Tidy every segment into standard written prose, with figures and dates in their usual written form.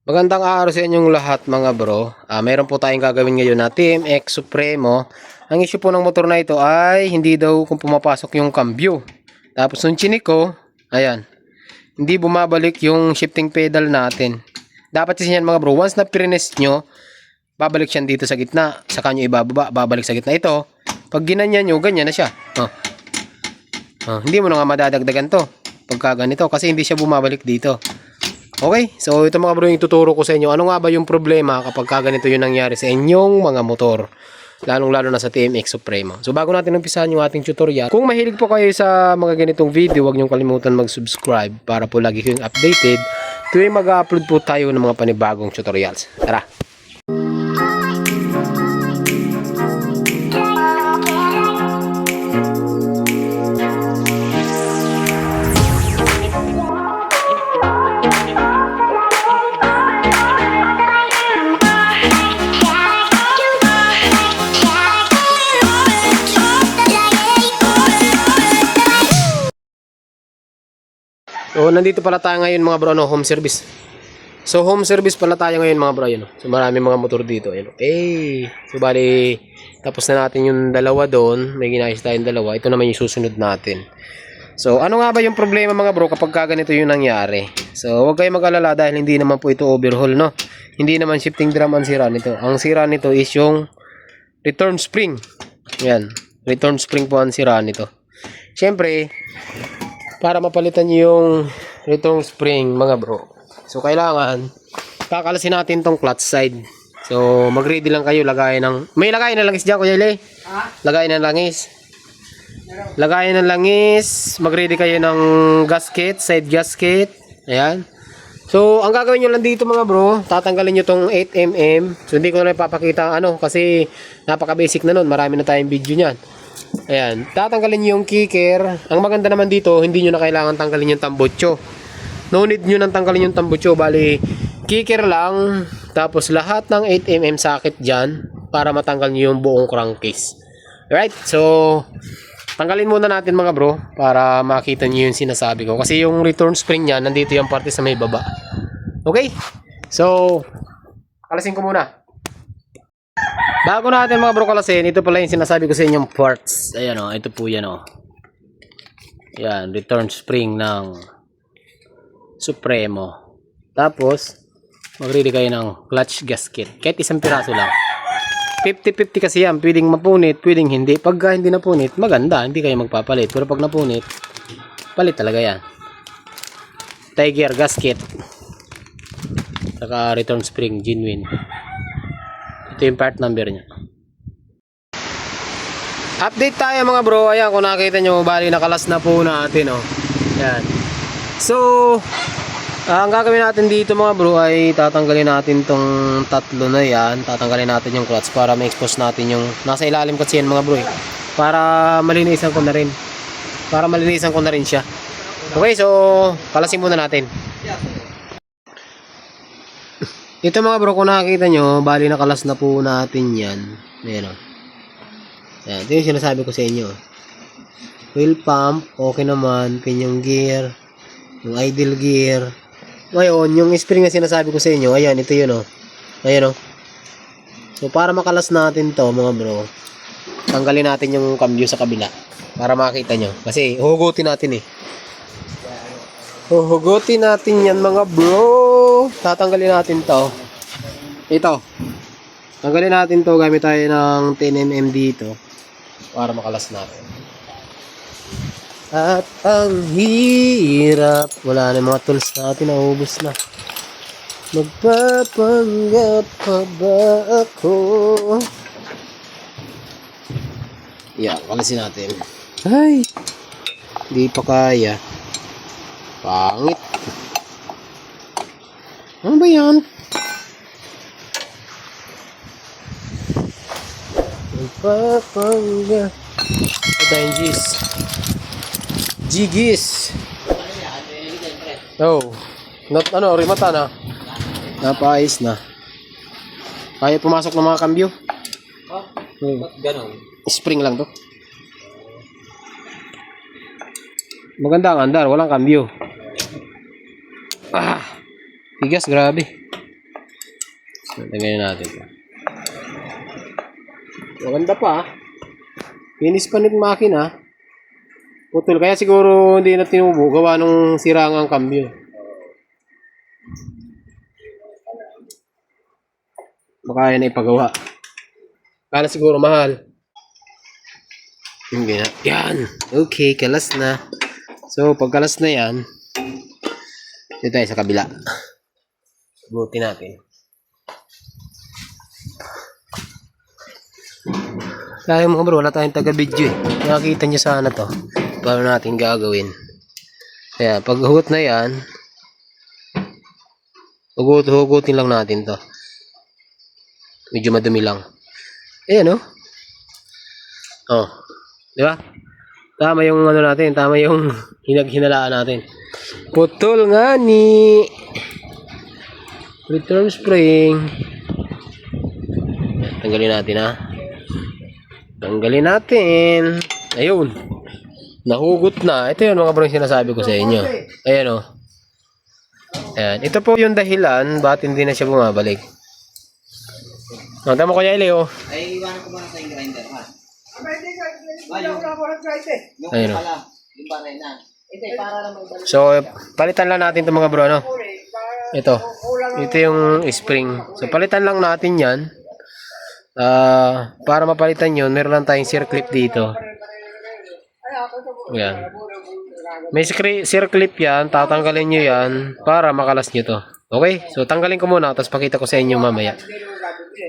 Magandang araw sa inyong lahat mga bro. Meron po tayong gagawin ngayon na TMX Supremo. Ang issue po ng motor na ito ay hindi daw kung pumapasok yung cambio. Tapos yung chinik ko, ayan, hindi bumabalik yung shifting pedal natin. Dapat kasi yan mga bro, once na prines nyo, babalik siya dito sa gitna. Saka nyo ibababa, babalik sa gitna. Ito, pag ginanyan nyo, ganyan na siya. Hindi mo na nga madadagdagan to pagka ganito kasi hindi siya bumabalik dito. Okay, so ito mga bro yung tuturo ko sa inyo. Ano nga ba yung problema kapag ganito yung nangyari sa inyong mga motor? Lalong-lalo na sa TMX Supremo. So bago natin umpisahan yung ating tutorial, kung mahilig po kayo sa mga ganitong video, huwag niyong kalimutan mag-subscribe para po lagi kayong updated tuwing mag-upload po tayo ng mga panibagong tutorials. Tara! So, nandito pala tayo ngayon mga bro, home service. So, home service pala tayo ngayon mga bro, yun. So, marami mga motor dito. Ayun. Okay. So, bali, tapos na natin yung dalawa doon. May ginayos tayong dalawa. Ito naman yung susunod natin. So, ano nga ba yung problema mga bro kapag ganito yung nangyari? So, huwag kayong mag-alala dahil hindi naman po ito overhaul, no? Hindi naman shifting drum ang sira nito. Ang sira nito is yung return spring. Yan. Return spring po ang sira nito. Siyempre, para mapalitan yung return spring mga bro, so kailangan kakalasin natin tong clutch side. So mag-ready lang kayo, lagay ng langis dyan Kuya Ile. Lagay ng langis, mag-ready kayo ng gasket, side gasket. Ayan. So ang gagawin nyo lang dito mga bro, tatanggalin nyo tong 8mm. So hindi ko na ipapakita kasi napaka basic na nun, marami na tayong video nyan. Ayan, tatanggalin nyo yung kicker. Ang maganda naman dito, hindi nyo na kailangan tanggalin yung tambutso. No need nyo nang tanggalin yung tambutso. Bali, kicker lang. Tapos lahat ng 8mm socket dyan para matanggal nyo yung buong crankcase. Alright, so tanggalin muna natin mga bro para makita nyo yung sinasabi ko. Kasi yung return spring nya, nandito yung parte sa may baba. Okay, so kalasin ko muna. Bago natin mga bro kalasin, ito pala yung sinasabi ko sa inyong parts. Ayan o, ito po yan o. Ayan, return spring ng Supremo. Tapos, mag-ready kayo ng clutch gasket. Kahit isang piraso lang. 50-50 kasi yan. Pwedeng mapunit, pwedeng hindi. Pagka hindi napunit, maganda. Hindi kayo magpapalit. Pero pag napunit, palit talaga yan. Tiger gasket. Saka return spring, genuine. Ito yung part number nya. Update tayo mga bro. Ayan, kung nakita nyo, bali nakalas na po natin. Ayan. So, ang gagawin natin dito mga bro ay tatanggalin natin tong tatlo na yan. Tatanggalin natin yung clutch para ma-expose natin yung nasa ilalim kasi yan mga bro para malinisan ko na rin. Para malinisan ko na rin siya. Okay, so kalasin muna natin. Ito mga bro, kung nakikita nyo, bali nakalas na po natin yan. Ayan o. Ayan, ito yung sinasabi ko sa inyo. Wheel pump, okay naman. Pinyong gear, yung idle gear. Ngayon, yung spring na sinasabi ko sa inyo, ayan, ito yun o. Ayan o. So, para makalas natin to mga bro, tanggalin natin yung cambio sa kabila. Para makita nyo. Kasi, huhugutin natin eh. Huhugutin natin yan mga bro. Tatanggalin natin to. Ito. Tanggalin natin to gamit tayo ng 10mm dito. Para makalas natin. At ang hirap. Wala na yung mga tools natin. Naubos na. Magpapanggap pa ba ako? Yan. Kalasin natin. Ay. Hindi pa kaya. Pangit. Ano ba yan? Magpapangga. Ito tayong G's. G-G's. Oh. Not ano, rimata na. Napaayos na. Kaya pumasok ng mga kambyo. Ganon. Spring lang to. Maganda ang andar, walang kambyo. Tigas, grabe. Tagayin natin. Maganda pa. Finish pa nito makina. Putol. Kaya siguro hindi na tinubo. Gawa nung sirang ang cambio. Baka yan ay pagawa. Kala siguro mahal. Hindi na. Yan. Okay, kalas na. So, pag kalas na yan, dito tayo sa kabila. Buti natin. Kaya mga bro, wala tayong taga-video eh. Nakakita nyo sana to. Paano natin gagawin. Kaya, pag hugot na yan, hugutin lang natin to. Medyo madumi lang. Ayan, oh. Oh. Di ba? Tama yung ano natin. Tama yung hinalaan natin. Putol nga ni. Return spring. Tanggalin natin, ha. Tanggalin natin. Ayun. Nahugot na. Ito yun mga bro yung sinasabi ko sa inyo. Ayan, oh. Ayan. Ito po yung dahilan bakit hindi na siya bumabalik. Tama ko niya, Leo. Ay, iwanan ko muna sa yung grinder, ha? Ayun, oh. Yung baray na. Ito, para lang magbalik. So, palitan lang natin itong mga bro, no? Ito. Ito yung spring. So, palitan lang natin yan. Para mapalitan yun, meron lang tayong circlip dito. Yan. May circlip yan. Tatanggalin nyo yan para makalas nyo to. Okay? So, tanggalin ko muna. Tapos pakita ko sa inyo mamaya.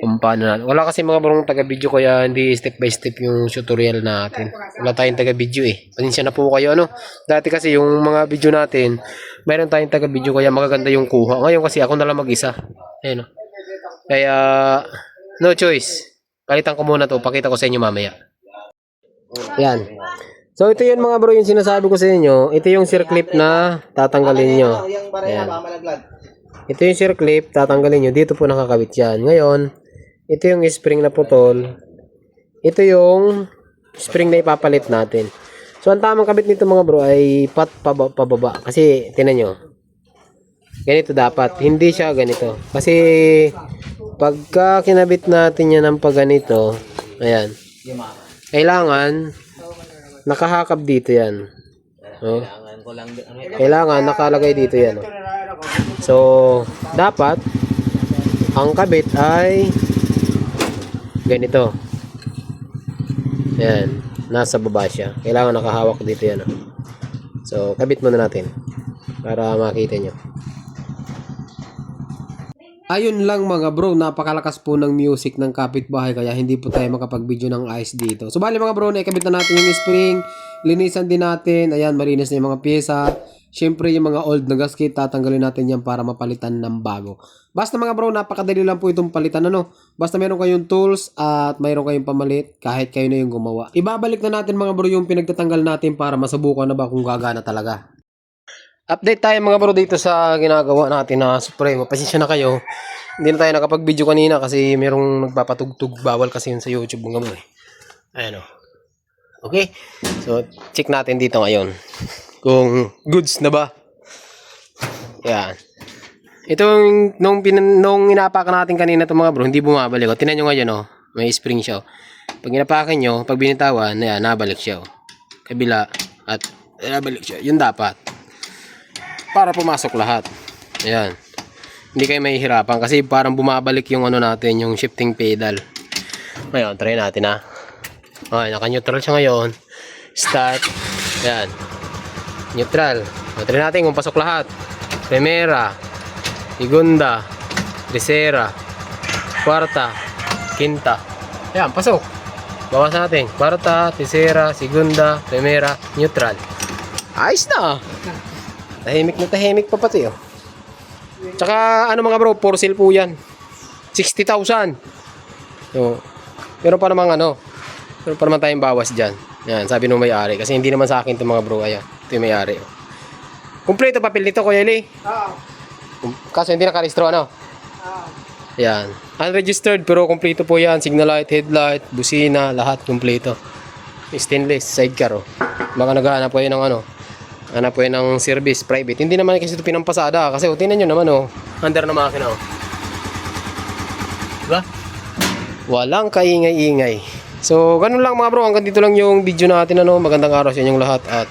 Kung paano na. Wala kasi mga brong taga-video kaya hindi step by step yung tutorial natin. Wala tayong taga-video eh. Pasensya na po kayo, ano. Dati kasi yung mga video natin, mayroon tayong taga-video kaya magaganda yung kuha. Ngayon kasi ako na lang mag-isa. Ayun, no? Kaya, no choice. Palitan ko muna to. Pakita ko sa inyo mamaya. Yan. So, ito yun mga bro yung sinasabi ko sa inyo. Ito yung circlip na tatanggalin nyo. Yung baray na, baka malaglag. Ito yung circlip, tatanggalin nyo. Dito po nakakabit yan. Ngayon, ito yung spring na putol. Ito yung spring na ipapalit natin. So, ang tamang kabit nito mga bro ay pababa. Kasi, tinan nyo. Ganito dapat. Hindi siya ganito. Kasi, pagka kinabit natin yan ng pagganito, ayan. Kailangan, nakahakap dito yan. Oh. Kailangan, nakalagay dito yan. Oh. So, dapat, ang kabit ay ganito. Yan. Nasa baba siya. Kailangan nakahawak dito yan. So, kabit muna natin. Para makita nyo. Ayun lang mga bro. Napakalakas po ng music ng kapitbahay. Kaya hindi po tayo makapag-video ng ayos dito. So, bali mga bro, naikabit na natin yung spring. Linisan din natin. Ayan, malinis na yung mga pyesa. Siyempre, yung mga old na gasket, tatanggalin natin yan para mapalitan ng bago. Basta mga bro, napakadali lang po itong palitan, ano? Basta meron kayong tools at mayroon kayong pamalit, kahit kayo na yung gumawa. Ibabalik na natin mga bro yung pinagtatanggal natin para masubukan na ba kung gagana talaga. Update tayo mga bro dito sa ginagawa natin na Supremo. Pasensya na kayo. Hindi na tayo nakapag-video kanina kasi merong nagpapatugtog. Bawal kasi yun sa YouTube mga bro. Ayan o. Okay? So, check natin dito ngayon. Kung goods na ba. Yan. Itong nung inapakan natin kanina itong mga bro, hindi bumabalik. O, tinan nyo ngayon, oh, may spring siya. Oh. Pag inapakan nyo, pag binitawan, yan, nabalik siya. Oh. Kabila at nabalik siya. Yun dapat. Para pumasok lahat. Ayan. Hindi kayo mahihirapan kasi parang bumabalik yung ano natin, yung shifting pedal. Ngayon, try natin ha. Okay, naka-neutral siya ngayon. Start. Ayan. Neutral. Try natin kung pasok lahat. Primera, segunda, tercera, cuarta, quinta. Ayan, pasok. Bawas natin. Cuarta, tercera, segunda, primera, neutral. Ayos na. Tahimik na tahimik pa pati, oh. Tsaka, ano mga bro, for sale po yan. 60,000. So, pero pa naman ano, pero pa naman tayong bawas dyan. Yan, sabi nung may-ari. Kasi hindi naman sa akin itong mga bro. Ayan, ito yung may-ari. Kompleto papel nito, Kuya Eli. Oo. Kaso hindi nakarehistro, ano? Oo. Yan. Unregistered, pero kompleto po yan. Signal light, headlight, busina, lahat kompleto. Stainless, sidecar, oh. Baka naghahanap po yun ng ano. Hanap po yun ng service, private. Hindi naman kasi ito pinampasada. Kasi, oh, tingnan nyo naman, oh. Under na makina, oh. Diba? Walang kaingay-ingay. So, ganun lang mga bro. Hanggang dito lang yung video natin. Magandang araw sa inyong lahat at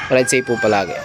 ride safe po palagi.